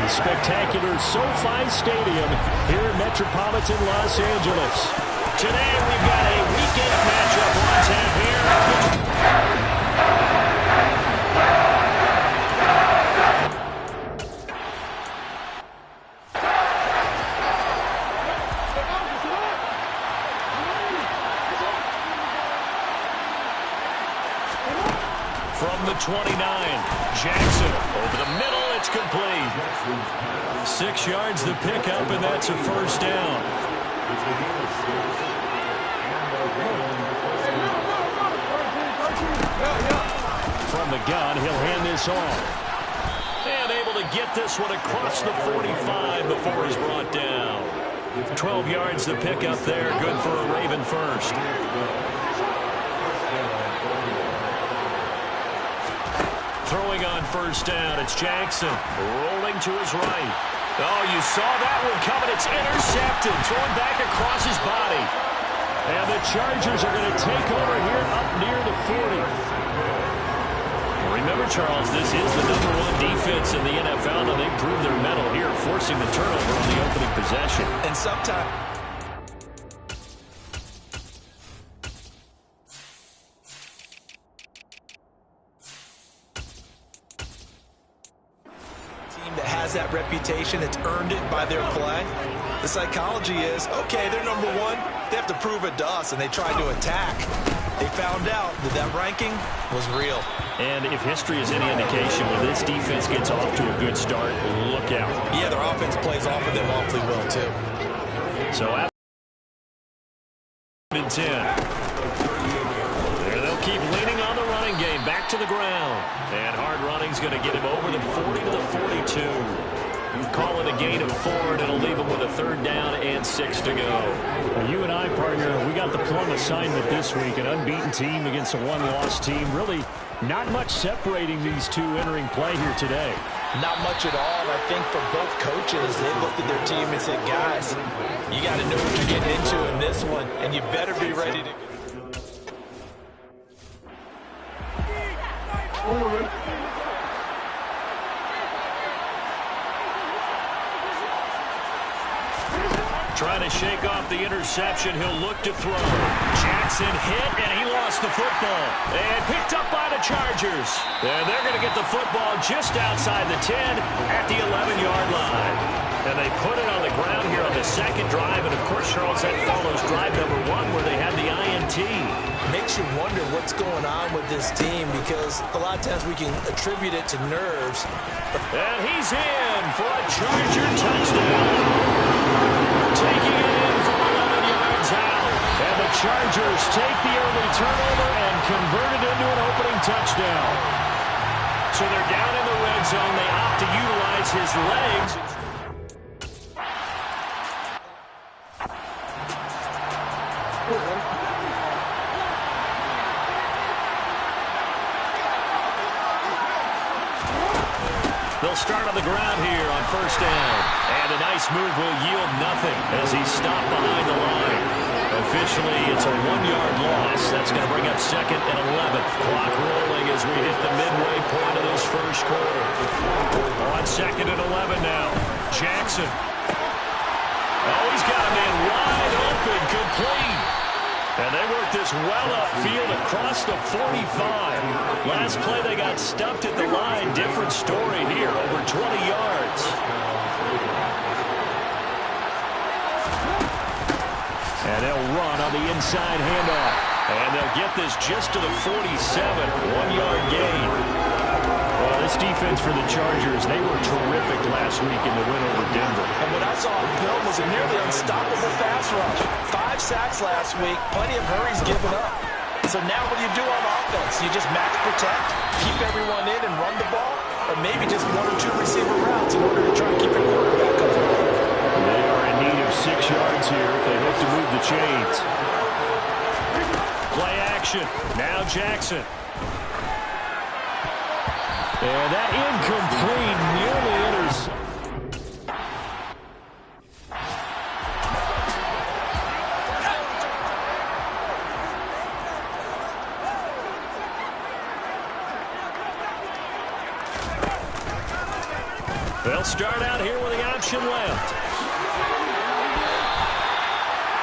Spectacular SoFi Stadium here in Metropolitan Los Angeles. Today we've got a weekend matchup on tap here. From the 29, Jackson over the middle, it's complete. 6 yards the pickup, and that's a first down. From the gun, he'll hand this off. And able to get this one across the 45 before he's brought down. 12 yards the pickup there, good for a Raven first. Throwing on first down, it's Jackson rolling to his right. Oh, you saw that one coming. It's intercepted, thrown back across his body. And the Chargers are going to take over here up near the 40. Remember, Charles, this is the #1 defense in the NFL, and they proved their mettle here, forcing the turnover on the opening possession. And sometimes that reputation, it's earned it by their play. The psychology is, okay, they're #1. They have to prove it to us, and they tried to attack. They found out that that ranking was real. And if history is any indication, when this defense gets off to a good start, look out. Yeah, their offense plays off of them awfully well, too. So, after 10. There they'll keep leaning on the running game. Back to the ground. And hard running's going to get him over the 40 to the 42. Call it a gain of 4, and it'll leave him with a 3rd down and 6 to go. Well, you and I, partner, we got the plum assignment this week. An unbeaten team against a one-loss team. Really not much separating these two entering play here today. Not much at all. I think for both coaches, they looked at their team and said, guys, you got to know what you're getting into in this one, and you better be ready to... Trying to shake off the interception. He'll look to throw. Jackson hit, and he lost the football. And picked up by the Chargers. And they're going to get the football just outside the 10 at the 11-yard line. And they put it on the ground here on the second drive. And, of course, Charles, that follows drive #1 where they had the INT. Makes you wonder what's going on with this team, because a lot of times we can attribute it to nerves. And he's in for a Charger touchdown. Taking it in from 11 yards out. And the Chargers take the early turnover and convert it into an opening touchdown. So they're down in the red zone. They opt to utilize his legs. They'll start on the ground here on first down. And a nice move will yield nothing as he's stopped behind the line. Officially, it's a 1-yard loss. That's going to bring up 2nd and 11. Clock rolling as we hit the midway point of this first quarter. On 2nd and 11 now. Jackson. Oh, he's got a man wide open, complete. And they work this well upfield across the 45. Last play, they got stuffed at the line. Different story here, over 20 yards. And they'll run on the inside handoff. And they'll get this just to the 47, 1-yard gain. Well, this defense for the Chargers, they were terrific last week in the win over Denver. And what I saw on film was a nearly unstoppable pass rush. 5 sacks last week, plenty of hurries given up. So now what do you do on offense? You just max protect, keep everyone in and run the ball, or maybe just 1 or 2 receiver routes in order to try to keep your quarterback up. They are in need of 6 yards here if they hope to move the chains. Play action. Now Jackson. And that incomplete nearly enters. They'll start out here with the option left.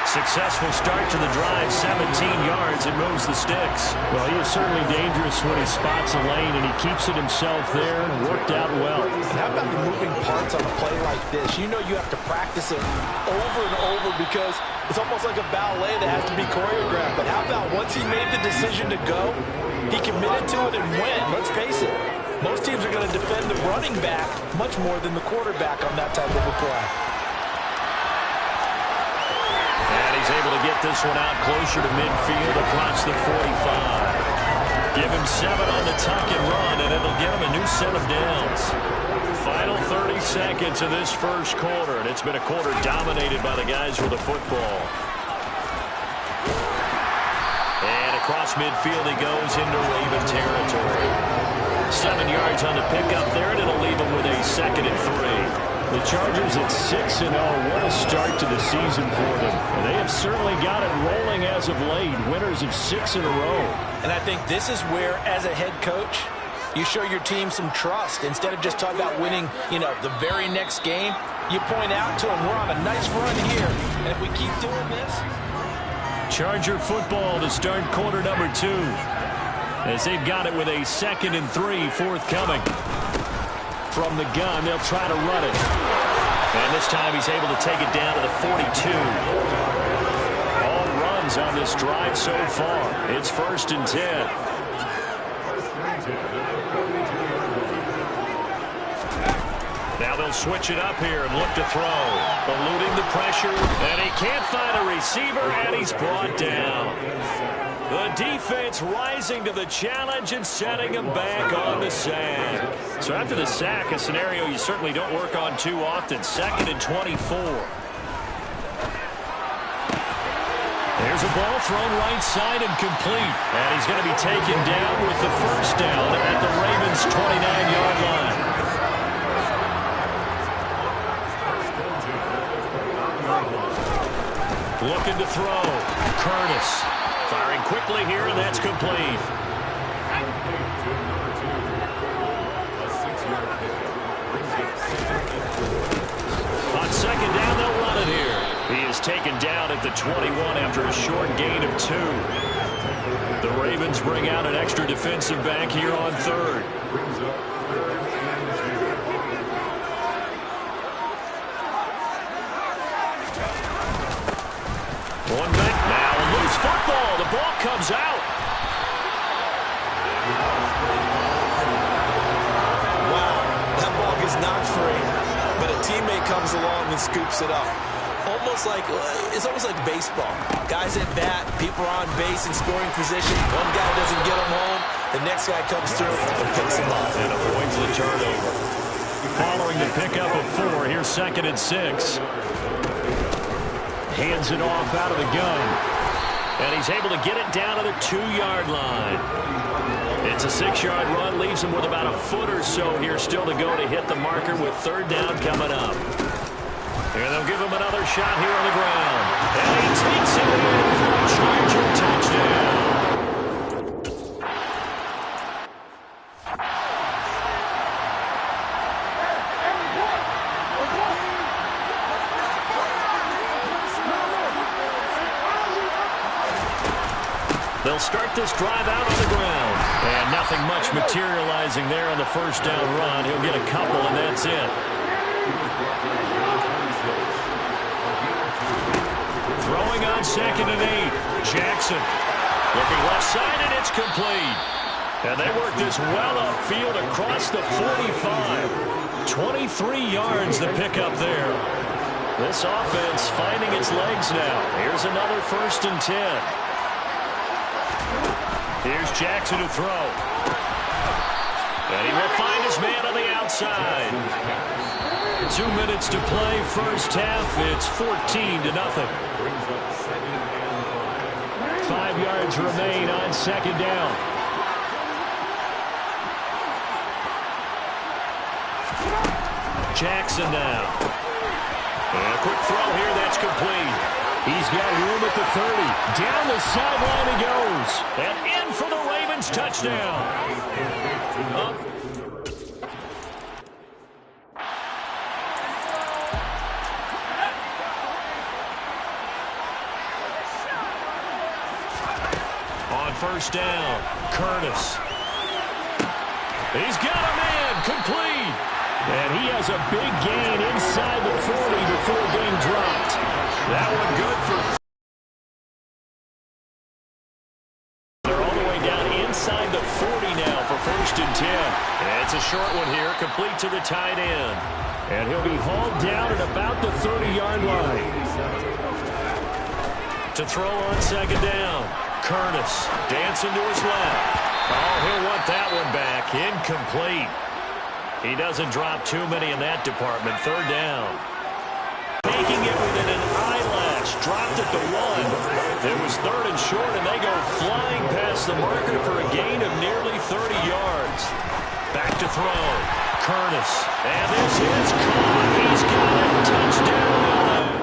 Successful start to the drive, 17 yards. It moves the sticks. Well, he is certainly dangerous when he spots a lane, and he keeps it himself there and worked out well. And how about the moving parts on a play like this? You know you have to practice it over and over because it's almost like a ballet that has to be choreographed. But how about once he made the decision to go, he committed to it and went. Let's face it, most teams are going to defend the running back much more than the quarterback on that type of a play. He's able to get this one out closer to midfield across the 45. Give him 7 on the tuck and run, and it'll get him a new set of downs. Final 30 seconds of this first quarter, and it's been a quarter dominated by the guys with the football. And across midfield he goes into Raven territory. 7 yards on the pickup there, and it'll leave him with a 2nd and 3. The Chargers at 6-0. What a start to the season for them. And they have certainly got it rolling as of late. Winners of 6 in a row. And I think this is where, as a head coach, you show your team some trust. Instead of just talking about winning, the very next game, you point out to them, we're on a nice run here. And if we keep doing this. Charger football to start quarter number 2. As they've got it with a 2nd and 3 forthcoming. From the gun, they'll try to run it. And this time he's able to take it down to the 42. All runs on this drive so far. It's 1st and 10. Now they'll switch it up here and look to throw. Eluding the pressure, and he can't find a receiver, and he's brought down. The defense rising to the challenge and setting him back on the sack. So after the sack, a scenario you certainly don't work on too often. 2nd and 24. There's a ball thrown right side and complete. And he's going to be taken down with the 1st down at the Ravens' 29-yard line. Looking to throw. Curtis. Firing quickly here, and that's complete. On 2nd down, they'll run it here. He is taken down at the 21 after a short gain of 2. The Ravens bring out an extra defensive back here on 3rd. One back now, loose football. The ball comes out. Wow, that ball gets knocked free, but a teammate comes along and scoops it up. It's almost like baseball. Guys at bat, people are on base in scoring position. One guy doesn't get him home, the next guy comes through and picks him up. And avoids the turnover. Following the pickup of 4, here's 2nd and 6. Hands it off out of the gun. And he's able to get it down to the 2-yard line. It's a 6-yard run, leaves him with about a foot or so here still to go to hit the marker with 3rd down coming up. And they'll give him another shot here on the ground. And he takes it in for a Charger touchdown. They'll start this drive out on the ground. And nothing much materializing there on the 1st down run. He'll get a couple, and that's it. Throwing on 2nd and 8. Jackson looking left side, and it's complete. And they work this well upfield across the 45. 23 yards the pickup there. This offense finding its legs now. Here's another 1st and 10. Here's Jackson to throw. And he will find his man on the outside. 2 minutes to play, 1st half. It's 14-0. 5 yards remain on 2nd down. Jackson now. And a quick throw here, that's complete. He's got room at the 30. Down the sideline he goes. And in for the Ravens touchdown. first down. Curtis. He's got a man. Complete. And he has a big gain inside the 40 before being dropped. That one good for... They're all the way down inside the 40 now for 1st and 10. And it's a short one here, complete to the tight end. And he'll be hauled down at about the 30-yard line. To throw on 2nd down. Curtis dancing to his left. Oh, he'll want that one back. Incomplete. He doesn't drop too many in that department. 3rd down. Making it within an eyelash. Dropped at the 1. It was 3rd and short, and they go flying past the marker for a gain of nearly 30 yards. Back to throw. Curtis. And this is caught. He's got it. Touchdown, LA.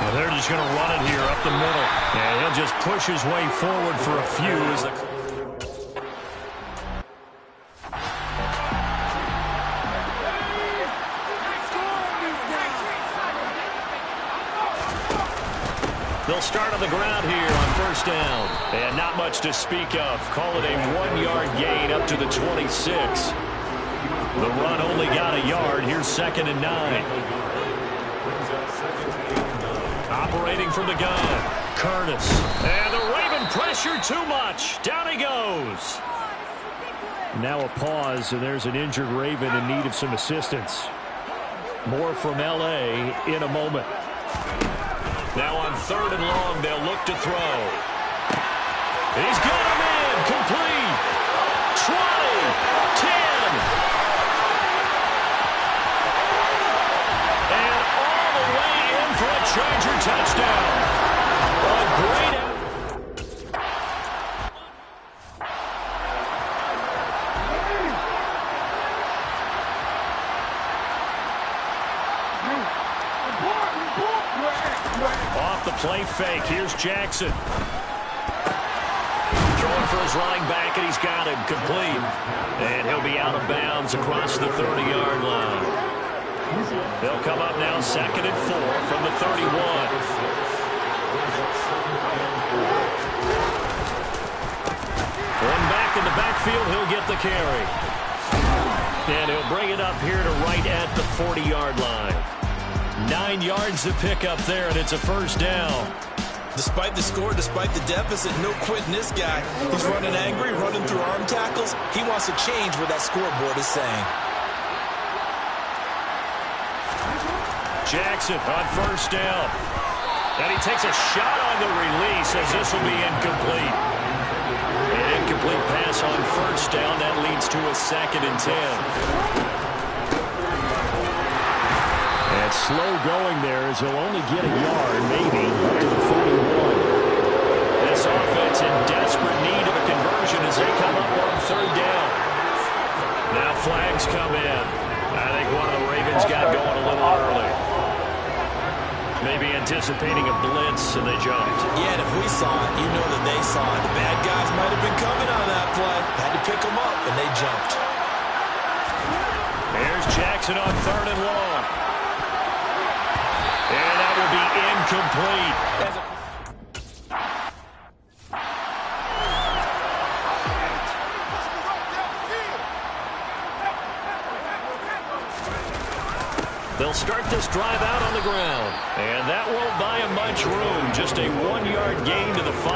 They're just going to run it here up the middle. And he'll just push his way forward for a few as the... They'll start on the ground here on 1st down. And not much to speak of. Call it a 1-yard gain up to the 26. The run only got a yard. Here's 2nd and 9. Operating from the gun. Curtis. And the Raven pressure too much. Down he goes. Now a pause, and there's an injured Raven in need of some assistance. More from L.A. in a moment. Now on 3rd and long, they'll look to throw. He's got a man. Complete. 20. 10. For a Charger touchdown. A great... Off the play fake. Here's Jackson. Throwing for his running back, and he's got him complete. And he'll be out of bounds across the 30-yard line. They'll come up now 2nd and 4 from the 31. One back in the backfield, he'll get the carry. And he'll bring it up here to right at the 40-yard line. 9 yards to pick up there, and it's a 1st down. Despite the score, despite the deficit, no quitting this guy. He's running angry, running through arm tackles. He wants to change what that scoreboard is saying. Jackson on 1st down. And he takes a shot on the release as this will be incomplete. An incomplete pass on 1st down. That leads to a 2nd and 10. And slow going there as he'll only get a yard, maybe, up to the 41. This offense in desperate need of a conversion as they come up on 3rd down. Now flags come in. I think one of the Ravens got going a little early. Maybe anticipating a blitz, and they jumped. Yeah, and if we saw it, you know that they saw it. The bad guys might have been coming on that play. Had to pick them up, and they jumped. Here's Jackson on 3rd and long. And that will be incomplete. They'll start this drive out on the ground. And that won't buy him much room. Just a 1-yard gain to the 5.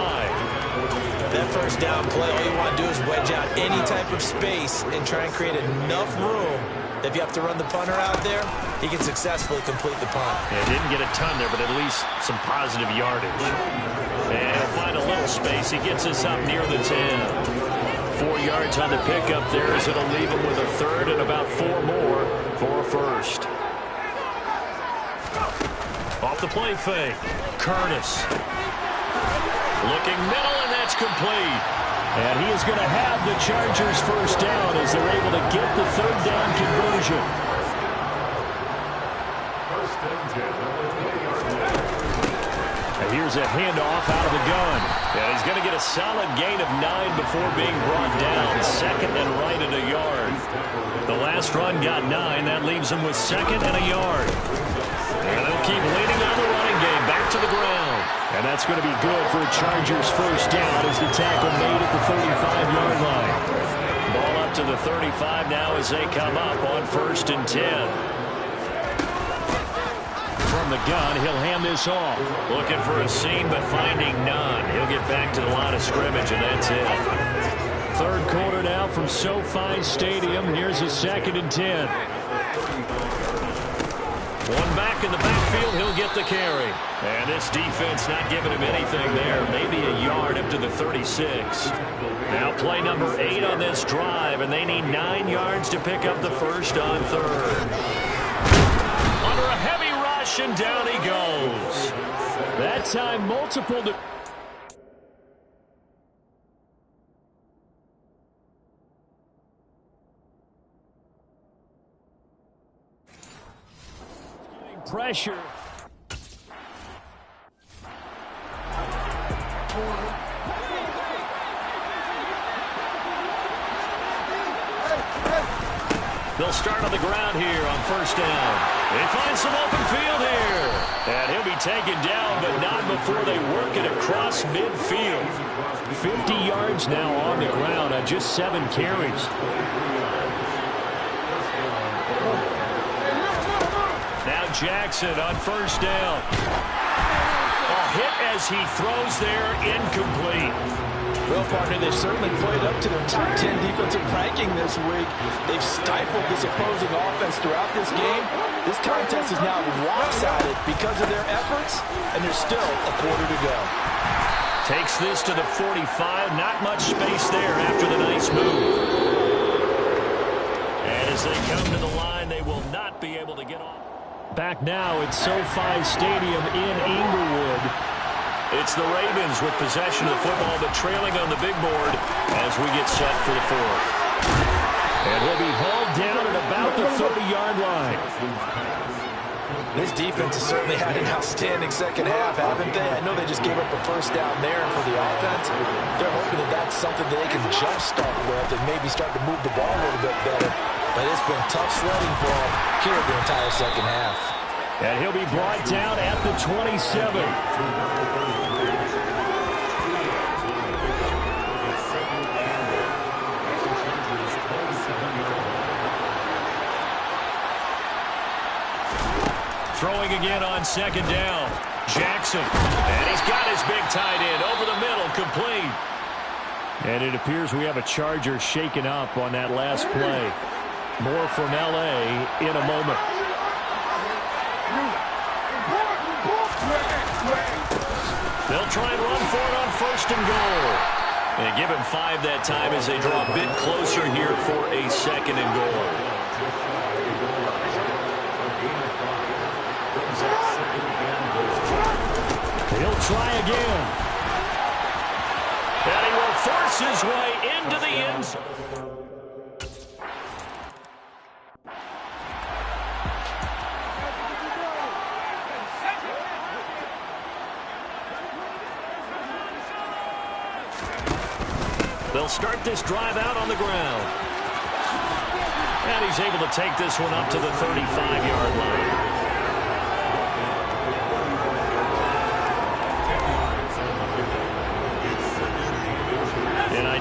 That 1st down play, all you want to do is wedge out any type of space and try and create enough room. If you have to run the punter out there, he can successfully complete the punt. Yeah, didn't get a ton there, but at least some positive yardage. And he'll find a little space. He gets us up near the 10. 4 yards on the pickup there as it'll leave him with a 3rd and about 4 more for a 1st. Off the play fake. Curtis. Looking middle, and that's complete. And he is going to have the Chargers 1st down as they're able to get the 3rd down conversion. Here's a handoff out of the gun. And he's going to get a solid gain of 9 before being brought down. Second and right at a yard. The last run got 9. That leaves him with second and a yard. And they'll keep leaning on the running game. Back to the ground. And that's going to be good for a Chargers first down as the tackle made at the 35-yard line. Ball up to the 35 now as they come up on 1st and 10. From the gun, he'll hand this off. Looking for a seam, but finding none. He'll get back to the line of scrimmage, and that's it. Third quarter now from SoFi Stadium. Here's a 2nd and 10. One back in the backfield, he'll get the carry. And this defense not giving him anything there. Maybe a yard up to the 36. Now play number 8 on this drive, and they need 9 yards to pick up the first on 3rd. Under a heavy rush, and down he goes. That time, multiple... Pressure. They'll start on the ground here on 1st down. They find some open field here. And he'll be taken down, but not before they work it across midfield. 50 yards now on the ground on just 7 carries. Now Jackson on 1st down. A hit as he throws there, incomplete. Well, partner, they've certainly played up to their top 10 defensive ranking this week. They've stifled this opposing offense throughout this game. This contest is now lopsided because of their efforts, and there's still a quarter to go. Takes this to the 45. Not much space there after the nice move. And as they come to the line, they will not be able to get off. Back now at SoFi Stadium in Inglewood. It's the Ravens with possession of the football, but trailing on the big board as we get set for the 4th. And he'll be hauled down at about the 30-yard line. This defense has certainly had an outstanding second half, haven't they? I know they just gave up a first down there, and for the offense, they're hoping that that's something that they can jumpstart with and maybe start to move the ball a little bit better. But it's been tough sledding for them here the entire second half. And he'll be brought down at the 27. Throwing again on 2nd down. Jackson. And he's got his big tight end over the middle, complete. And it appears we have a Charger shaken up on that last play. More from L.A. in a moment. They'll try and run for it on 1st and goal. And give him 5 that time as they draw a bit closer here for a 2nd and goal. He'll try again. And he will force his way into the end zone. They'll start this drive out on the ground. And he's able to take this one up to the 35-yard line.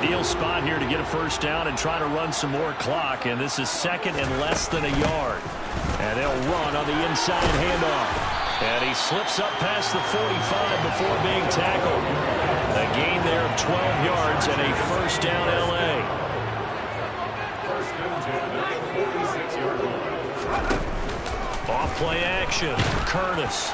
Ideal spot here to get a first down and try to run some more clock, and this is 2nd and less than a yard. And they'll run on the inside handoff. And he slips up past the 45 before being tackled. A gain there of 12 yards and a first down L.A. Off play action. Curtis.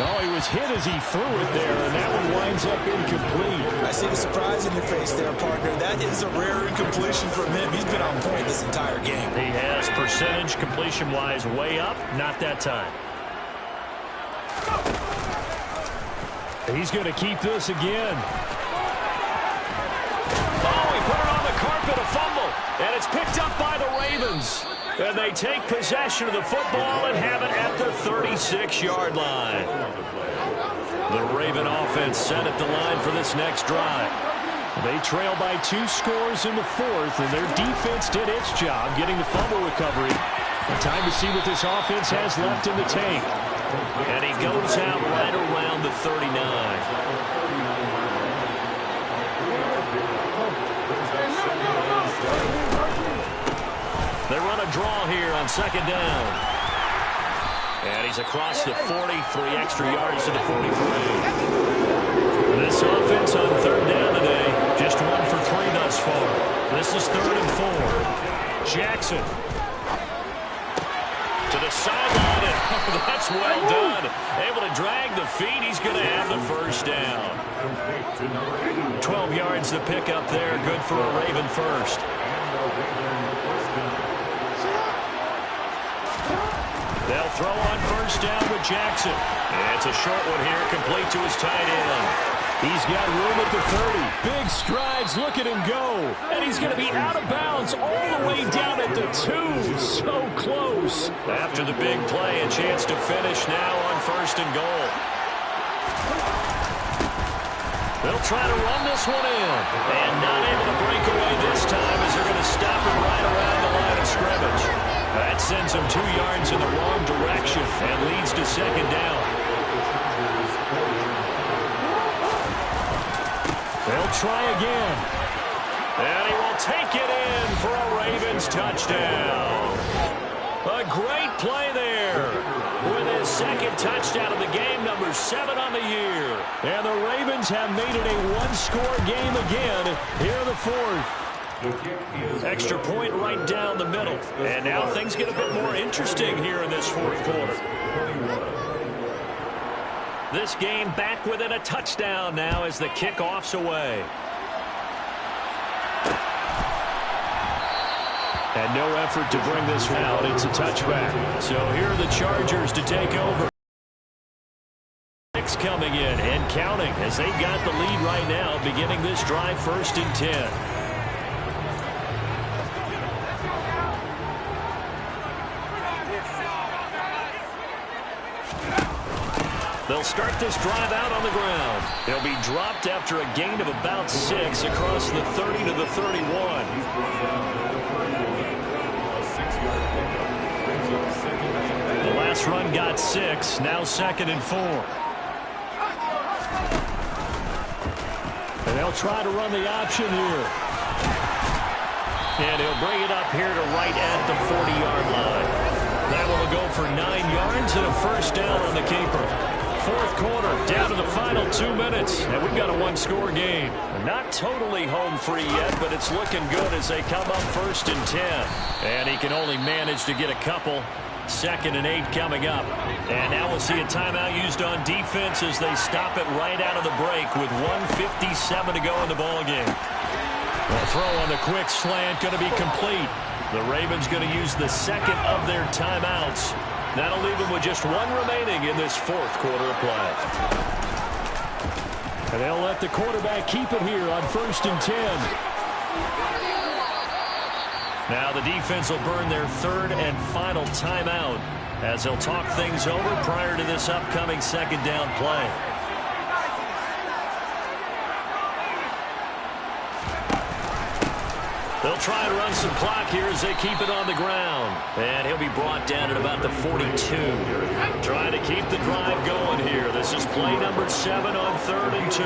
Oh, he was hit as he threw it there, and that one winds up incomplete. I see the surprise in your face there, partner. That is a rare incompletion from him. He's been on point this entire game. He has percentage completion-wise way up. Not that time. He's going to keep this again. Oh, he put it on the carpet, a fumble. And it's picked up by the Ravens. And they take possession of the football and have it at the 36-yard line. The Raven offense set at the line for this next drive. They trail by 2 scores in the 4th, and their defense did its job getting the fumble recovery. Time to see what this offense has left in the tank. And he goes out right around the 39. They run a draw here on 2nd down. And he's across the 40, 3 extra yards to the 43. This offense on 3rd down today, just 1 for 3 thus far. This is 3rd and 4. Jackson to the sideline. That's well done. Able to drag the feet. He's going to have the 1st down. 12 yards to pick up there. Good for a Raven first. They'll throw on 1st down with Jackson. And it's a short one here, complete to his tight end. He's got room at the 30. Big strides. Look at him go. And he's going to be out of bounds all the way down at the 2. So close. After the big play, a chance to finish now on 1st and goal. They'll try to run this one in. And not able to break away this time as they're going to stop him right around the line of scrimmage. That sends him 2 yards in the wrong direction and leads to 2nd down. They'll try again. And he will take it in for a Ravens touchdown. A great play there with his 2nd touchdown of the game, number 7 on the year. And the Ravens have made it a 1-score game again here in the 4th. Extra point right down the middle. And now things get a bit more interesting here in this 4th quarter. This game back within a touchdown now as the kickoff's away. And no effort to bring this one out. It's a touchback. So here are the Chargers to take over. Coming in and counting as they've got the lead right now, beginning this drive 1st and 10. They'll start this drive out on the ground. They'll be dropped after a gain of about 6 across the 30 to the 31. The last run got 6, now 2nd and 4. And they'll try to run the option here. And he'll bring it up here to right at the 40-yard line. That will go for 9 yards and a 1st down on the keeper. 4th quarter, down to the final 2 minutes, and we've got a 1-score game. Not totally home free yet, but it's looking good as they come up 1st and 10. And he can only manage to get a couple. 2nd and 8 coming up. And now we'll see a timeout used on defense as they stop it right out of the break with 1:57 to go in the ballgame. The throw on the quick slant going to be complete. The Ravens going to use the 2nd of their timeouts. That'll leave them with just 1 remaining in this 4th quarter of play. And they'll let the quarterback keep it here on 1st and 10. Now the defense will burn their 3rd and final timeout as they'll talk things over prior to this upcoming 2nd down play. They'll try to run some clock here as they keep it on the ground. And he'll be brought down at about the 42. Trying to keep the drive going here. This is play number 7 on 3rd and 2.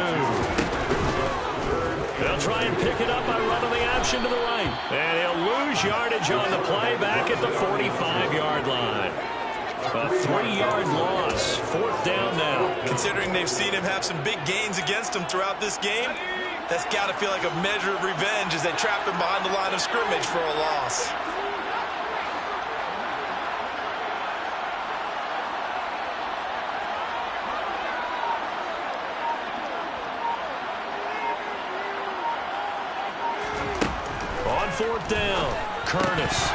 They'll try and pick it up by running the option to the right. And he'll lose yardage on the play back at the 45-yard line. A 3-yard loss. 4th down now. Considering they've seen him have some big gains against him throughout this game, that's got to feel like a measure of revenge as they trap him behind the line of scrimmage for a loss. On 4th down, Curtis.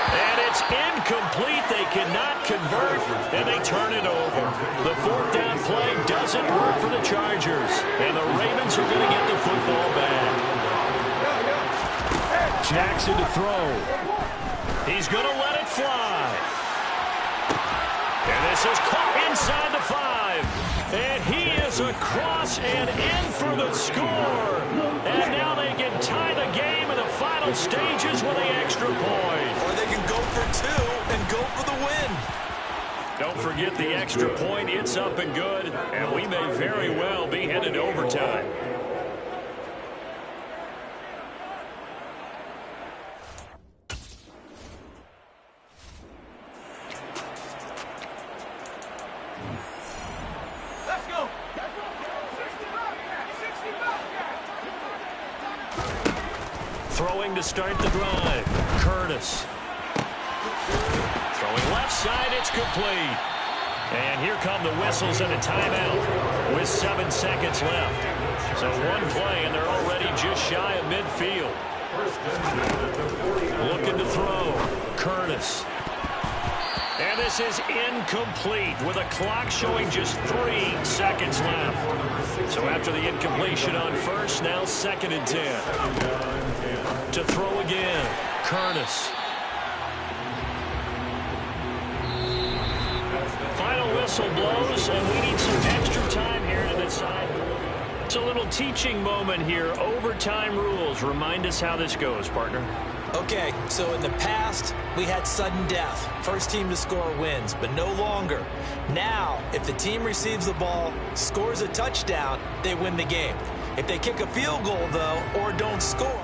And it's incomplete. They cannot convert, and they turn it over. The 4th down play doesn't work for the Chargers, and the Ravens are going to get the football back. Jackson to throw. He's going to let it fly. And this is caught inside the 5. And he is across and in for the score. And now they can tie the game in the final stages with the extra point. Or they can go for 2 and go for the win. Don't forget the extra point. It's up and good. And we may very well be headed to overtime. Throwing to start the drive. Curtis. Throwing left side, it's complete. And here come the whistles and a timeout with 7 seconds left. So one play, and they're already just shy of midfield. Looking to throw. Curtis. And this is incomplete with a clock showing just 3 seconds left. So after the incompletion on first, now 2nd and 10. To throw again. Curtis. Final whistle blows, and we need some extra time here to decide. It's a little teaching moment here. Overtime rules. Remind us how this goes, partner. Okay, so in the past, we had sudden death. First team to score wins, but no longer. Now, if the team receives the ball, scores a touchdown, they win the game. If they kick a field goal, though, or don't score.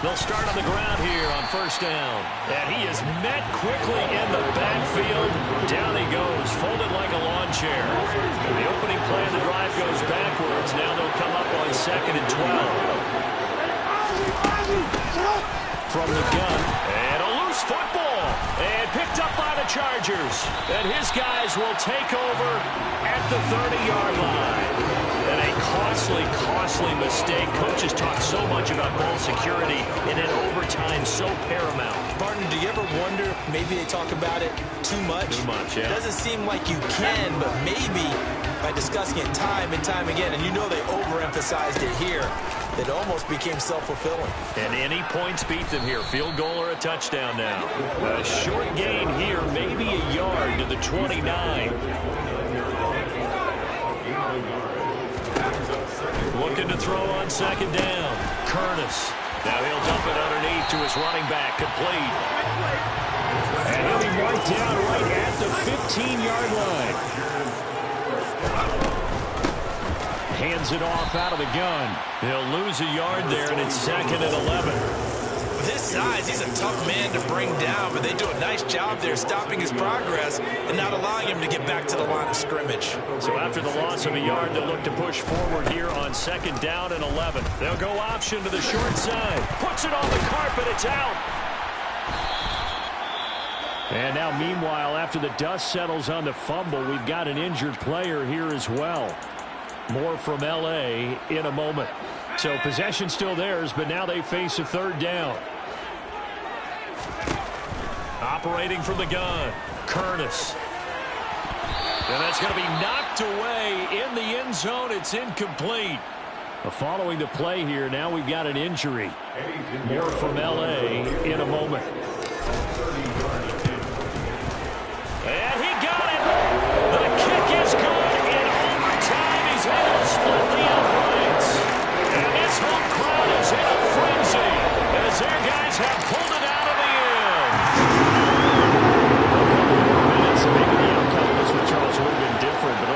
They'll start on the ground here on first down. And he is met quickly in the backfield. Down he goes, folded like a lawn chair. The opening play of the drive goes backwards. Now they'll come up on 2nd and 12. From the gun, and a loose football. And picked up by the Chargers. And his guys will take over at the 30-yard line. And a costly mistake. Coaches talk so much about ball security, and in overtime, so paramount. Barton, do you ever wonder, maybe they talk about it too much? Too much, yeah. It doesn't seem like you can, but maybe by discussing it time and time again, and you know they overemphasized it here, it almost became self-fulfilling. And any points beat them here. Field goal or a touchdown now. A short gain here, maybe a yard to the 29. Looking to throw on 2nd down. Curtis. Now he'll dump it underneath to his running back. Complete. And he'll be marked down right at the 15-yard line. Hands it off out of the gun. He'll lose a yard there, and it's 2nd and 11. With his size, he's a tough man to bring down, but they do a nice job there stopping his progress and not allowing him to get back to the line of scrimmage. So after the loss of a yard, they'll look to push forward here on 2nd down and 11. They'll go option to the short side. Puts it on the carpet. It's out. And now, meanwhile, after the dust settles on the fumble, we've got an injured player here as well. More from L.A. in a moment. So possession still theirs, but now they face a 3rd down. Operating from the gun, Curtis. And that's going to be knocked away in the end zone. It's incomplete. Following the play here, now we've got an injury. More from L.A. in a moment.